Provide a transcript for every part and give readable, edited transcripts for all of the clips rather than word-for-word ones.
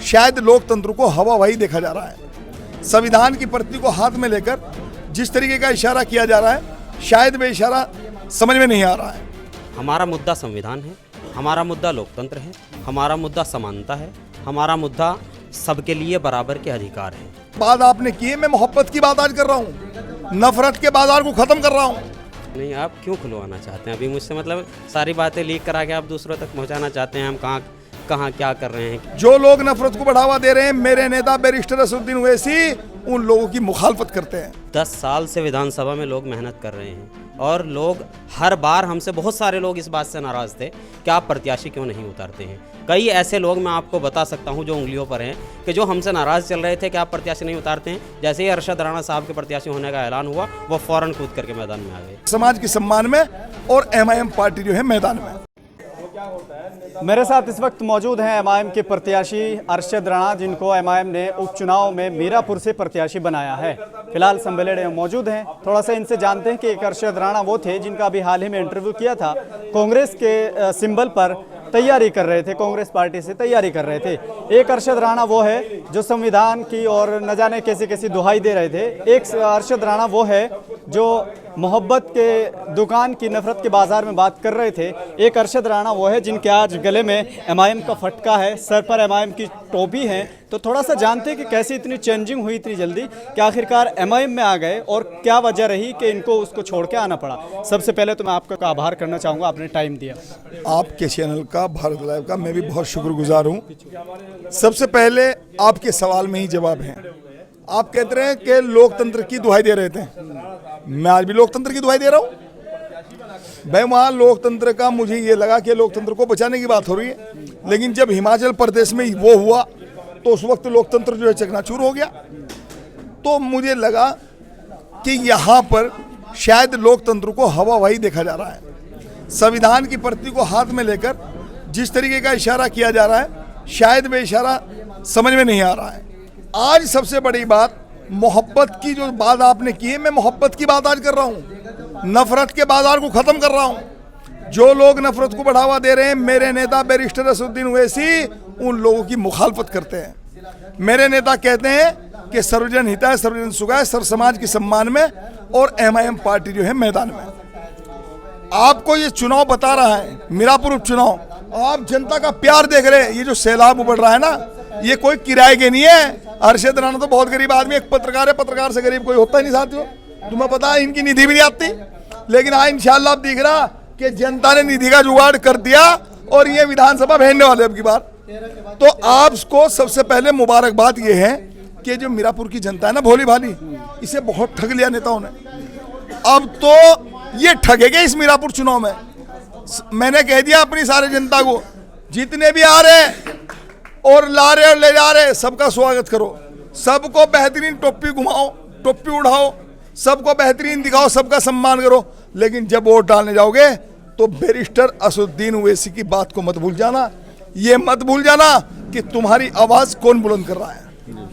शायद लोकतंत्र को हवाबाजी देखा जा रहा है। संविधान की प्रति को हाथ में लेकर जिस तरीके का इशारा किया जा रहा है, शायद वे इशारा समझ में नहीं आ रहा है। हमारा मुद्दा संविधान है, हमारा मुद्दा लोकतंत्र है, हमारा मुद्दा समानता है, हमारा मुद्दा सबके लिए बराबर के अधिकार है। बात आपने की है, मैं मोहब्बत की बात आज कर रहा हूँ, नफरत के बाजार को खत्म कर रहा हूँ। नहीं, आप क्यों खुलवाना चाहते हैं? अभी मुझसे मतलब सारी बातें लीक करा के आप दूसरों तक पहुंचाना चाहते हैं हम कहाँ क्या कर रहे हैं। जो लोग नफरत को बढ़ावा दे रहे हैं, मेरे नेता बैरिस्टर असदुद्दीन ओवैसी उन लोगों की मुखालफत करते हैं। 10 साल से विधानसभा में लोग मेहनत कर रहे हैं और लोग हर बार हमसे, बहुत सारे लोग इस बात से नाराज़ थे कि आप प्रत्याशी क्यों नहीं उतारते हैं। कई ऐसे लोग मैं आपको बता सकता हूं जो उंगलियों पर हैं कि जो हमसे नाराज़ चल रहे थे कि आप प्रत्याशी नहीं उतारते हैं। जैसे ही अरशद राणा साहब के प्रत्याशी होने का ऐलान हुआ, वो फौरन कूद करके मैदान में आ गए। समाज के सम्मान में और MIM पार्टी जो है मैदान में। मेरे साथ इस वक्त मौजूद हैं MIM के प्रत्याशी अरशद राणा, जिनको MIM ने उपचुनाव में मीरापुर से प्रत्याशी बनाया है। फिलहाल संबेलेडे में मौजूद हैं, थोड़ा सा इनसे जानते हैं कि एक अरशद राणा वो थे जिनका अभी हाल ही में इंटरव्यू किया था, कांग्रेस के सिंबल पर तैयारी कर रहे थे, कांग्रेस पार्टी से तैयारी कर रहे थे। एक अरशद राणा वो है जो संविधान की और न जाने कैसी कैसी दुहाई दे रहे थे। एक अरशद राणा वो है जो मोहब्बत के दुकान की नफरत के बाजार में बात कर रहे थे। एक अरशद राणा वो है जिनके आज गले में MIM का फटका है, सर पर MIM की टोपी है। तो थोड़ा सा जानते हैं कि कैसे इतनी चेंजिंग हुई इतनी जल्दी कि आखिरकार MIM में आ गए और क्या वजह रही कि इनको उसको छोड़ के आना पड़ा। सबसे पहले तो मैं आपका आभार करना चाहूँगा, आपने टाइम दिया। आपके चैनल का, भारत लाइव का मैं भी बहुत शुक्रगुजार हूँ। सबसे पहले आपके सवाल में ही जवाब है। आप कहते रहे हैं कि लोकतंत्र की दुहाई दे रहे थे, मैं आज भी लोकतंत्र की दुहाई दे रहा हूँ। भाई वहाँ लोकतंत्र का मुझे ये लगा कि लोकतंत्र को बचाने की बात हो रही है, लेकिन जब हिमाचल प्रदेश में वो हुआ तो उस वक्त लोकतंत्र जो है चकनाचूर हो गया। तो मुझे लगा कि यहाँ पर शायद लोकतंत्र को हवाबाजी देखा जा रहा है। संविधान की प्रति को हाथ में लेकर जिस तरीके का इशारा किया जा रहा है, शायद वे इशारा समझ में नहीं आ रहा है। आज सबसे बड़ी बात मोहब्बत की जो बात आपने की है, मैं मोहब्बत की बात आज कर रहा हूँ, नफरत के बाजार को खत्म कर रहा हूँ। जो लोग नफरत को बढ़ावा दे रहे हैं, मेरे नेता बैरिस्टर असदुद्दीन ओवैसी उन लोगों की मुखालफत करते हैं। मेरे नेता कहते हैं कि सर्वजन हिताय सर्वजन सुखाय, सर्व समाज के सम्मान में और MIM पार्टी जो है मैदान में। आपको ये चुनाव बता रहा है, मीरापुर उपचुनाव, आप जनता का प्यार देख रहे हैं। ये जो सैलाब उमड़ रहा है ना, ये कोई किराए के नहीं है। अरशद राणा तो बहुत गरीब आदमी, एक पत्रकार है, पत्रकार से गरीब कोई होता ही नहीं साथियों। तुम्हें पता है इनकी निधि भी नहीं आती, लेकिन आज इंशाल्लाह आप दिख रहा कि जनता ने निधि का जुगाड़ कर दिया और ये विधानसभा भेजने वाले अब की बार। तो आपको सबसे पहले मुबारकबाद ये है कि जो मीरापुर की जनता है ना, भोली भाली, इसे बहुत ठग लिया नेताओं ने। अब तो ये ठगेगे इस मीरापुर चुनाव में। मैंने कह दिया अपनी सारी जनता को, जितने भी आ रहे हैं और ला रहे और ले जा रहे, सबका स्वागत करो, सबको बेहतरीन टोपी घुमाओ, टोपी उड़ाओ, सबको बेहतरीन दिखाओ, सबका सम्मान करो। लेकिन जब वोट डालने जाओगे तो बैरिस्टर असदुद्दीन ओवैसी की बात को मत भूल जाना। ये मत भूल जाना कि तुम्हारी आवाज कौन बुलंद कर रहा है।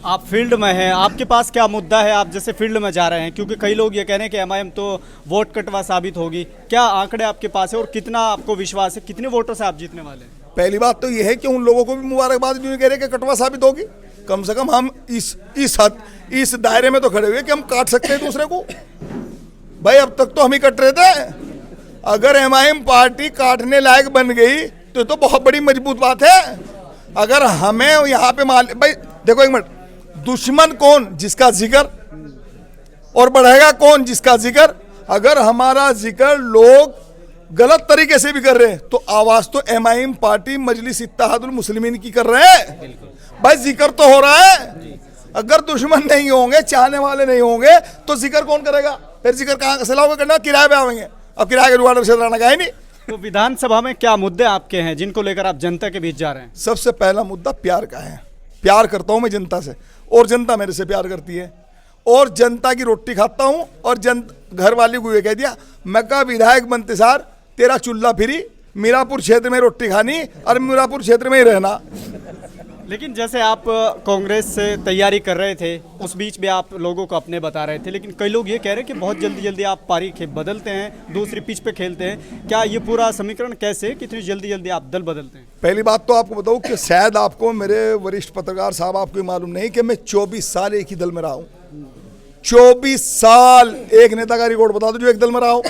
आप फील्ड में हैं, आपके पास क्या मुद्दा है? आप जैसे फील्ड में जा रहे हैं, क्योंकि कई लोग ये कह रहे हैं कि MIM तो वोट कटवा साबित होगी। क्या आंकड़े आपके पास है और कितना आपको विश्वास है, कितने वोटों से आप जीतने वाले हैं? पहली बात तो यह है कि उन लोगों को भी मुबारकबाद जो कह रहे हैं कि कटवा साबित होगी। कम से कम हम इस दायरे में तो खड़े हुए कि हम काट सकते हैं दूसरे को। भाई अब तक तो हम ही कट रहे थे। अगर MIM पार्टी काटने लायक बन गई तो बहुत बड़ी मजबूत बात है। अगर हमें यहाँ पे भाई देखो एक मिनट, दुश्मन कौन? जिसका जिक्र, और बढ़ेगा कौन? जिसका जिक्र। अगर हमारा जिक्र लोग गलत तरीके से भी कर रहे हैं तो आवाज तो MIM पार्टी मजलिस इत्तेहादुल मुस्लिमीन की कर रहे हैं। भाई जिक्र तो हो रहा है। अगर दुश्मन नहीं होंगे, चाहने वाले नहीं होंगे तो जिक्र कौन करेगा? फिर जिक्र कहाँ से लाओगे? करना किराए पे आवेंगे। अब किराए के जुगाड़ अरशद राणा का है नहीं। तो विधानसभा में क्या मुद्दे आपके हैं जिनको लेकर आप जनता के बीच जा रहे हैं? सबसे पहला मुद्दा प्यार का है। प्यार करता हूं मैं जनता से और जनता मेरे से प्यार करती है, और जनता की रोटी खाता हूं। और घर वाली को ये कह दिया, मैं का विधायक बनते सार तेरा चूल्हा फिरी, मीरापुर क्षेत्र में रोटी खानी और मीरापुर क्षेत्र में ही रहना। लेकिन जैसे आप कांग्रेस से तैयारी कर रहे थे, उस बीच में आप लोगों को अपने बता रहे थे, लेकिन कई लोग ये कह रहे हैं कि बहुत जल्दी जल्दी आप पारी बदलते हैं, दूसरी पिच पे खेलते हैं। क्या ये पूरा समीकरण कैसे, कितनी जल्दी जल्दी आप दल बदलते हैं? पहली बात तो आपको बताऊं कि शायद आपको, मेरे वरिष्ठ पत्रकार साहब, आपको मालूम नहीं कि मैं 24 साल एक ही दल में रहा हूं। 24 साल एक नेता का रिकॉर्ड बता दो जो एक दल में रहा हो।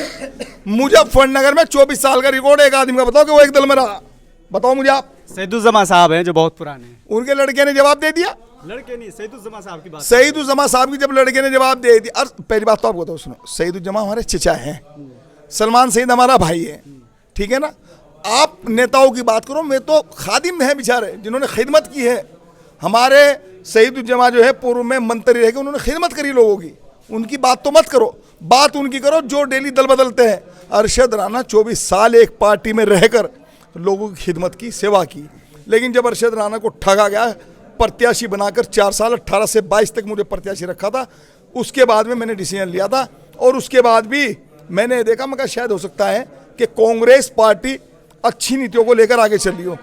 मुजफ्फरनगर में 24 साल का रिकॉर्ड एक आदमी का बताओ कि वो एक दल में रहा, बताओ मुझे आप। सईदुज्जमा साहब हैं जो बहुत पुराने हैं। उनके लड़के ने जवाब दे दिया। लड़के नहीं, सईदुज्जमा साहब की बात। सईदुज्जमा साहब की जब लड़के ने जवाब दे दिया, और पहली बात तो आपको बताओ, सुनो, सईदुज्जमा हमारे चचा हैं, सलमान सईद हमारा भाई है, ठीक है ना। आप नेताओं की बात करो, मैं तो खादिम हैं बेचारे जिन्होंने खिदमत की है। हमारे सईदुज्जमा जो है पूर्व में मंत्री रह के उन्होंने खिदमत करी लोगों की, उनकी बात तो मत करो, बात उनकी करो जो डेली दल बदलते हैं। अरशद राणा 24 साल एक पार्टी में रहकर लोगों की खिदमत की, सेवा की, लेकिन जब अरशद राणा को ठगा गया, प्रत्याशी बनाकर 4 साल 18 से 22 तक मुझे प्रत्याशी रखा था, उसके बाद में मैंने डिसीजन लिया था, और उसके बाद भी मैंने देखा, मैं कहा शायद हो सकता है कि कांग्रेस पार्टी अच्छी नीतियों को लेकर आगे चली हो।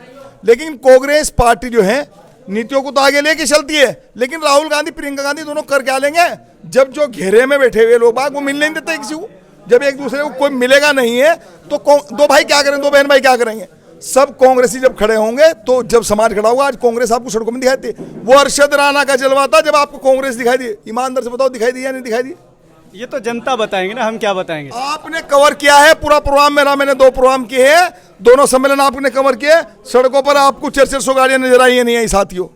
लेकिन कांग्रेस पार्टी जो है नीतियों को तो आगे लेके चलती है, लेकिन राहुल गांधी, प्रियंका गांधी दोनों कर क्या लेंगे जब जो घेरे में बैठे हुए लोग बाग वो मिलने नहीं देते किसी को। जब एक दूसरे को कोई मिलेगा नहीं है तो दो भाई क्या करेंगे, दो बहन भाई क्या करेंगे? सब कांग्रेसी जब खड़े होंगे तो जब समाज खड़ा होगा। आज कांग्रेस आपको सड़कों में दिखाई दी, वो अरशद राणा का जलवा था जब आपको कांग्रेस दिखाई दी। ईमानदार से बताओ, दिखाई दी या नहीं दिखाई दी? ये तो जनता बताएंगे ना, हम क्या बताएंगे। आपने कवर किया है पूरा प्रोग्राम मेरा, मैंने 2 प्रोग्राम किए हैं, दोनों सम्मेलन आपने कवर किए। सड़कों पर आपको 400 गाड़ियां नजर आई है नहीं आई? साथियों,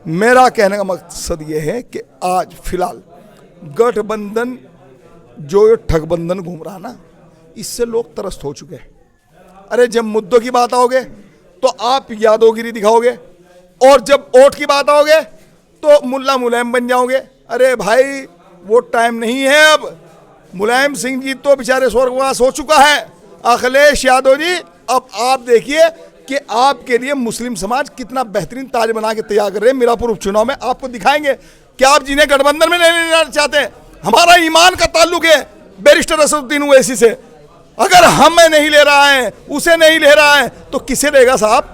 मेरा कहने का मकसद ये है कि आज फिलहाल गठबंधन जो ये ठगबंधन घूम रहा ना, इससे लोग त्रस्त हो चुके हैं। अरे जब मुद्दों की बात आओगे तो आप यादवगिरी दिखाओगे, और जब वोट की बात आओगे तो मुल्ला मुलायम बन जाओगे। अरे भाई वो टाइम नहीं है अब। मुलायम सिंह जी तो बेचारे स्वर्गवास हो चुका है। अखिलेश यादव जी, अब आप देखिए कि आपके लिए मुस्लिम समाज कितना बेहतरीन ताज बना के तैयार कर रहे हैं। मीरापुर उपचुनाव में आपको दिखाएंगे कि आप जिन्हें गठबंधन में नहीं लेना चाहते हैं। हमारा ईमान का ताल्लुक है बैरिस्टर असदुद्दीन ओवैसी से। अगर हमें नहीं ले रहा है, उसे नहीं ले रहा है, तो किसे लेगा साहब?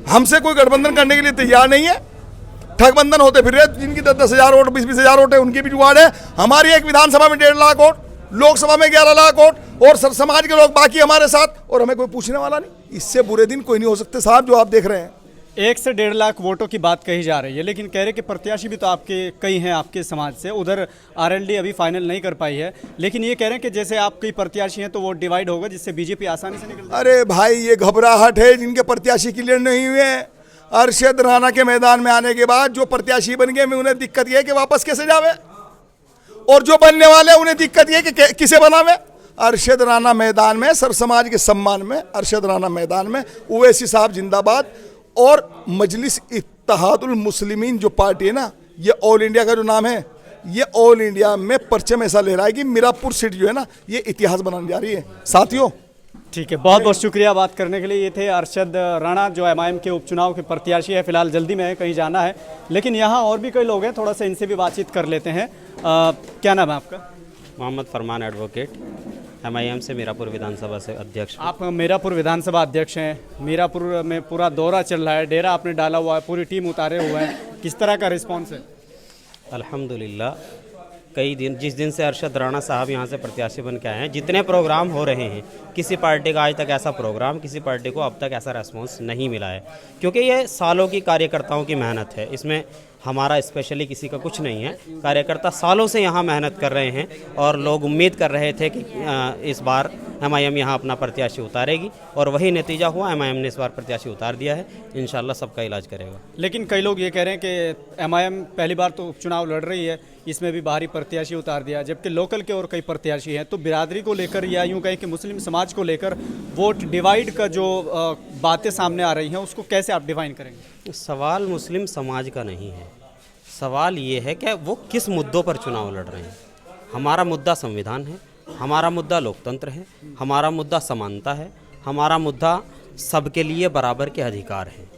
हमसे कोई गठबंधन करने के लिए तैयार नहीं है। ठगबंधन होते फिर रहे, जिनकी 10-10 हज़ार वोट, 20-20 हज़ार वोट है, उनकी भी जुगाड़ है। हमारी एक विधानसभा में 1.5 लाख वोट, लोकसभा में 11 लाख वोट, और सब समाज के लोग बाकी हमारे साथ, और हमें कोई पूछने वाला नहीं। इससे बुरे दिन कोई नहीं हो सकते साहब जो आप देख रहे हैं। 1 से 1.5 लाख वोटों की बात कही जा रही है, लेकिन कह रहे कि प्रत्याशी भी तो आपके कई हैं आपके समाज से। उधर आरएलडी अभी फाइनल नहीं कर पाई है, लेकिन ये कह रहे हैं कि जैसे आप कई प्रत्याशी हैं तो वोट डिवाइड होगा, जिससे बीजेपी आसानी से निकल। अरे भाई ये घबराहट है जिनके प्रत्याशी क्लियर नहीं हुए। अरशद राणा के मैदान में आने के बाद जो प्रत्याशी बन गए, मैं उन्हें दिक्कत ये है कि वापस कैसे जावे, और जो बनने वाले उन्हें दिक्कत ये कि किसे बनावे। अरशद राणा मैदान में, सर समाज के सम्मान में अरशद राणा मैदान में, ओवैसी साहब जिंदाबाद। और मजलिस इत्तेहादुल मुस्लिमीन जो पार्टी है ना, ये ऑल इंडिया का जो नाम है, ये ऑल इंडिया में परचम ऐसा ले रहा है कि मीरापुर सीट जो है ना, ये इतिहास बनाने जा रही है साथियों। ठीक है, बहुत बहुत शुक्रिया बात करने के लिए। ये थे अरशद राणा जो एमआईएम के उपचुनाव के प्रत्याशी है। फिलहाल जल्दी में कहीं जाना है, लेकिन यहाँ और भी कई लोग हैं, थोड़ा सा इनसे भी बातचीत कर लेते हैं। क्या नाम है आपका? मोहम्मद फरमान एडवोकेट, एमआईएम से मीरापुर विधानसभा से अध्यक्ष। आप मीरापुर विधानसभा अध्यक्ष हैं। मीरापुर में पूरा दौरा चल रहा है, डेरा आपने डाला हुआ है, पूरी टीम उतारे हुए हैं, किस तरह का रिस्पॉन्स है? अल्हम्दुलिल्लाह, कई दिन, जिस दिन से अरशद राणा साहब यहाँ से प्रत्याशी बन के आए हैं, जितने प्रोग्राम हो रहे हैं, किसी पार्टी का आज तक ऐसा प्रोग्राम, किसी पार्टी को अब तक ऐसा रेस्पॉन्स नहीं मिला है, क्योंकि ये सालों की कार्यकर्ताओं की मेहनत है। इसमें हमारा स्पेशली किसी का कुछ नहीं है। कार्यकर्ता सालों से यहाँ मेहनत कर रहे हैं, और लोग उम्मीद कर रहे थे कि इस बार एमआईएम यहाँ अपना प्रत्याशी उतारेगी, और वही नतीजा हुआ। एमआईएम ने इस बार प्रत्याशी उतार दिया है, इंशाल्लाह सबका इलाज करेगा। लेकिन कई लोग ये कह रहे हैं कि एमआईएम पहली बार तो उपचुनाव लड़ रही है, इसमें भी बाहरी प्रत्याशी उतार दिया, जबकि लोकल के और कई प्रत्याशी हैं। तो बिरादरी को लेकर, या यूँ कहें कि मुस्लिम समाज को लेकर वोट डिवाइड का जो बातें सामने आ रही हैं, उसको कैसे आप डिफाइन करेंगे? सवाल मुस्लिम समाज का नहीं है, सवाल ये है कि वो किस मुद्दों पर चुनाव लड़ रहे हैं। हमारा मुद्दा संविधान है, हमारा मुद्दा लोकतंत्र है, हमारा मुद्दा समानता है, हमारा मुद्दा सबके लिए बराबर के अधिकार हैं,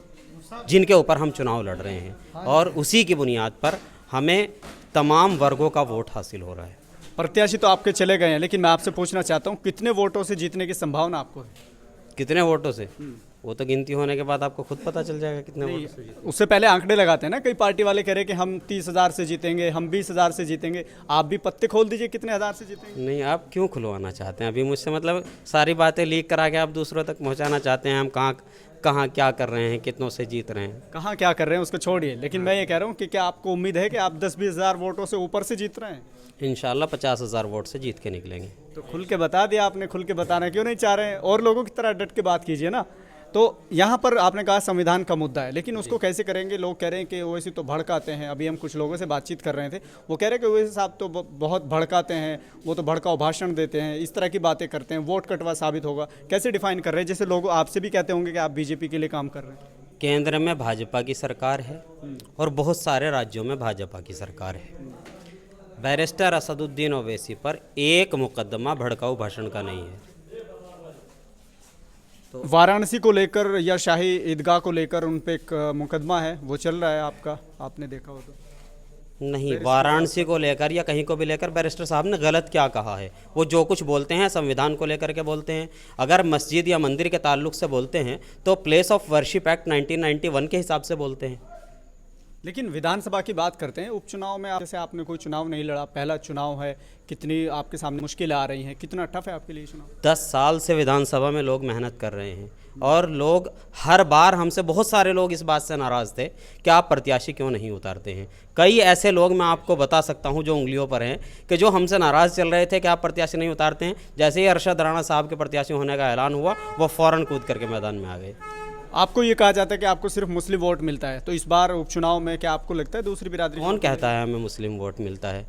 जिनके ऊपर हम चुनाव लड़ रहे हैं, और उसी की बुनियाद पर हमें तमाम वर्गों का वोट हासिल हो रहा है। प्रत्याशी तो आपके चले गए हैं, लेकिन मैं आपसे पूछना चाहता हूँ, कितने वोटों से जीतने की संभावना आपको है? कितने वोटों से? वो तो गिनती होने के बाद आपको खुद पता चल जाएगा कितने वोट से जीते। उससे पहले आंकड़े लगाते हैं ना, कई पार्टी वाले कह रहे हैं कि हम 30,000 से जीतेंगे, हम 20,000 से जीतेंगे। आप भी पत्ते खोल दीजिए कितने हज़ार से जीतेंगे। नहीं, आप क्यों खुलवाना चाहते हैं अभी मुझसे? मतलब सारी बातें लीक करा के आप दूसरों तक पहुंचाना चाहते हैं हम कहाँ कहाँ क्या कर रहे हैं, कितनों से जीत रहे हैं। कहाँ क्या कर रहे हैं उसको छोड़िए, लेकिन मैं ये कह रहा हूँ कि क्या आपको उम्मीद है कि आप 10-20 हज़ार वोटों से ऊपर से जीत रहे हैं? इंशाल्लाह 50,000 वोट से जीत के निकलेंगे। तो खुल के बता दिया आपने, खुल के बताना क्यों नहीं चाह रहे हैं? और लोगों की तरह डट के बात कीजिए ना। तो यहाँ पर आपने कहा संविधान का मुद्दा है, लेकिन उसको कैसे करेंगे? लोग कह रहे हैं कि ओवैसी तो भड़काते हैं। अभी हम कुछ लोगों से बातचीत कर रहे थे, वो कह रहे हैं कि ओवैसी साहब तो बहुत भड़काते हैं, वो तो भड़काऊ भाषण देते हैं, इस तरह की बातें करते हैं, वोट कटवा साबित होगा। कैसे डिफाइन कर रहे हैं? जैसे लोग आपसे भी कहते होंगे कि आप बीजेपी के लिए काम कर रहे हैं। केंद्र में भाजपा की सरकार है और बहुत सारे राज्यों में भाजपा की सरकार है। बैरिस्टर असदुद्दीन ओवैसी पर एक मुकदमा भड़काऊ भाषण का नहीं है। वाराणसी को लेकर या शाही ईदगाह को लेकर उन पे एक मुकदमा है, वो चल रहा है आपका, आपने देखा हो तो। नहीं, वाराणसी को लेकर या कहीं को भी लेकर बैरिस्टर साहब ने गलत क्या कहा है? वो जो कुछ बोलते हैं संविधान को लेकर के बोलते हैं। अगर मस्जिद या मंदिर के ताल्लुक से बोलते हैं तो प्लेस ऑफ वर्शिप एक्ट 1991 के हिसाब से बोलते हैं। लेकिन विधानसभा की बात करते हैं, उपचुनाव में जैसे आपने कोई चुनाव नहीं लड़ा, पहला चुनाव है, कितनी आपके सामने मुश्किलें आ रही हैं, कितना टफ है आपके लिए चुनाव? 10 साल से विधानसभा में लोग मेहनत कर रहे हैं और लोग हर बार हमसे, बहुत सारे लोग इस बात से नाराज़ थे कि आप प्रत्याशी क्यों नहीं उतारते हैं। कई ऐसे लोग मैं आपको बता सकता हूं जो उंगलियों पर हैं कि जो हमसे नाराज़ चल रहे थे कि आप प्रत्याशी नहीं उतारते हैं। जैसे ही अरशद राणा साहब के प्रत्याशी होने का ऐलान हुआ, वो फ़ौरन कूद करके मैदान में आ गए। आपको ये कहा जाता है कि आपको सिर्फ मुस्लिम वोट मिलता है, तो इस बार उपचुनाव में क्या आपको लगता है दूसरी बिरादरी? कौन कहता है हमें मुस्लिम वोट मिलता है?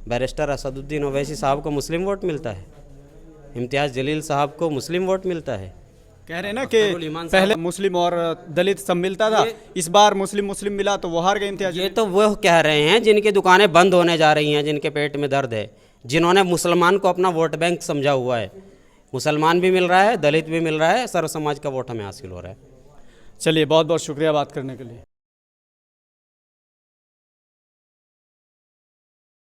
बैरिस्टर असदुद्दीन ओवैसी साहब को मुस्लिम वोट मिलता है, इम्तियाज़ जलील साहब को मुस्लिम वोट मिलता है। कह रहे हैं ना कि पहले मुस्लिम और दलित सब मिलता था, इस बार मुस्लिम मिला तो वो हार गए इम्तियाज। ये तो वो कह रहे हैं जिनकी दुकानें बंद होने जा रही हैं, जिनके पेट में दर्द है, जिन्होंने मुसलमान को अपना वोट बैंक समझा हुआ है। मुसलमान भी मिल रहा है, दलित भी मिल रहा है, सर्व समाज का वोट हमें हासिल हो रहा है। चलिए, बहुत बहुत शुक्रिया बात करने के लिए।